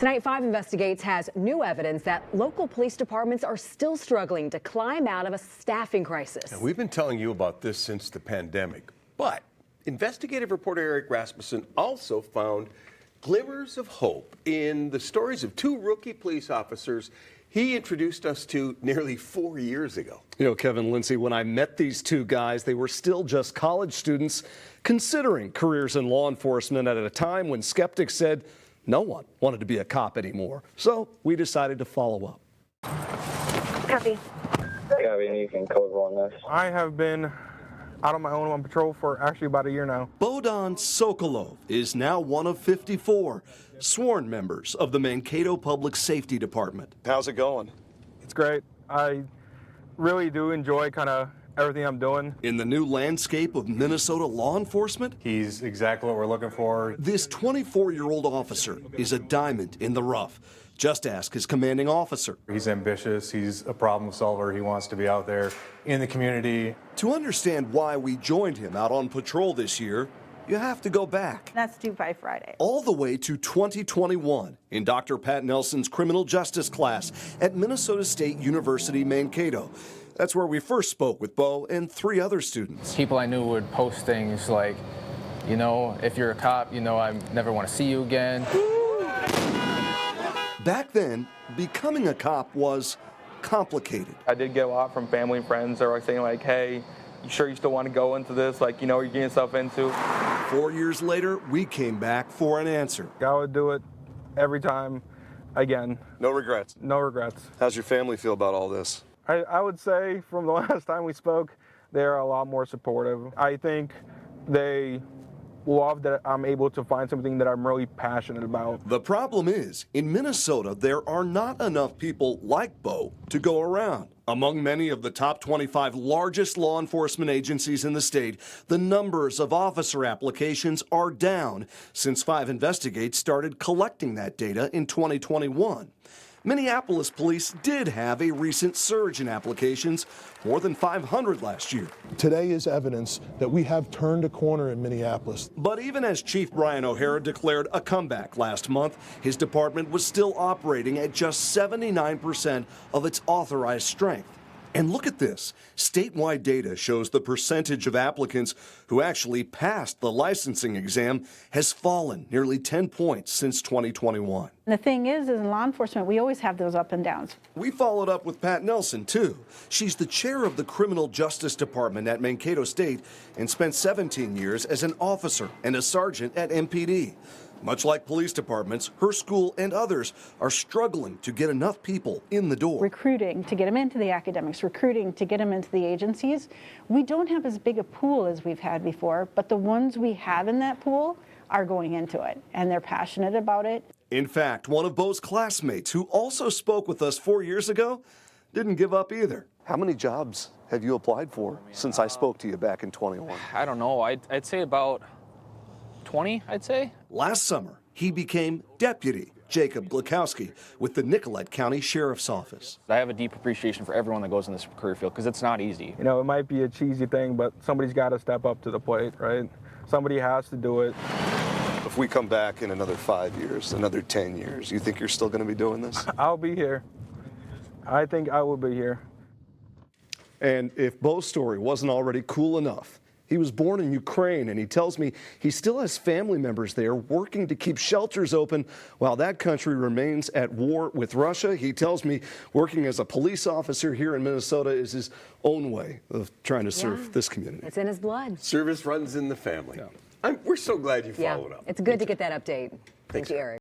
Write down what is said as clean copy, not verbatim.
Tonight, 5 Investigates has new evidence that local police departments are still struggling to climb out of a staffing crisis. And we've been telling you about this since the pandemic, but investigative reporter Eric Rasmussen also found glimmers of hope in the stories of 2 rookie police officers he introduced us to nearly 4 years ago. You know, Kevin, Lindsay, when I met these 2 guys, they were still just college students considering careers in law enforcement at a time when skeptics said no one wanted to be a cop anymore. So we decided to follow up. Copy. Copy, you can code on this. I have been out on my own on patrol for actually about a year now. Bohdan Sokolov is now one of 54 sworn members of the Mankato Public Safety Department. How's it going? It's great. I really do enjoy kind of everything I'm doing. In the new landscape of Minnesota law enforcement, he's exactly what we're looking for. This 24-year-old officer is a diamond in the rough. Just ask his commanding officer. He's ambitious, he's a problem solver, he wants to be out there in the community. To understand why we joined him out on patrol this year, you have to go back. That's due by Friday. All the way to 2021 in Dr. Pat Nelson's criminal justice class at Minnesota State University, Mankato. That's where we first spoke with Bo and 3 other students. People I knew would post things like, you know, if you're a cop, you know, I never want to see you again. Back then, becoming a cop was complicated. I did get a lot from family and friends that were saying like, hey, you sure you still want to go into this? Like, you know what you're getting yourself into? 4 years later, we came back for an answer. I would do it every time again. No regrets? No regrets. How's your family feel about all this? I would say from the last time we spoke, they're a lot more supportive. I think they love that I'm able to find something that I'm really passionate about. The problem is, in Minnesota, there are not enough people like Bo to go around. Among many of the top 25 largest law enforcement agencies in the state, the numbers of officer applications are down since 5 Investigates started collecting that data in 2021. Minneapolis police did have a recent surge in applications, more than 500 last year. Today is evidence that we have turned a corner in Minneapolis. But even as Chief Brian O'Hara declared a comeback last month, his department was still operating at just 79% of its authorized strength. And look at this. Statewide data shows the percentage of applicants who actually passed the licensing exam has fallen nearly 10 points since 2021. The thing is in law enforcement, we always have those up and downs. We followed up with Pat Nelson, too. She's the chair of the Criminal Justice Department at Mankato State and spent 17 years as an officer and a sergeant at MPD. Much like police departments, her school and others are struggling to get enough people in the door. Recruiting to get them into the academics, recruiting to get them into the agencies. We don't have as big a pool as we've had before, but the ones we have in that pool are going into it, and they're passionate about it. In fact, one of Bo's classmates, who also spoke with us 4 years ago, didn't give up either. How many jobs have you applied for since I spoke to you back in 21? I don't know. I'd say about 20, I'd say. Last summer, he became Deputy Jacob Glukowski with the Nicollet County Sheriff's Office. I have a deep appreciation for everyone that goes in this career field because it's not easy. You know, it might be a cheesy thing, but somebody's got to step up to the plate, right? Somebody has to do it. If we come back in another 5 years, another 10 years, you think you're still going to be doing this? I'll be here. I think I will be here. And if Bo's story wasn't already cool enough, he was born in Ukraine, and he tells me he still has family members there working to keep shelters open while that country remains at war with Russia. He tells me working as a police officer here in Minnesota is his own way of trying to serve this community. It's in his blood. Service runs in the family. We're so glad you followed up. It's good to get that update. Thank you, Eric.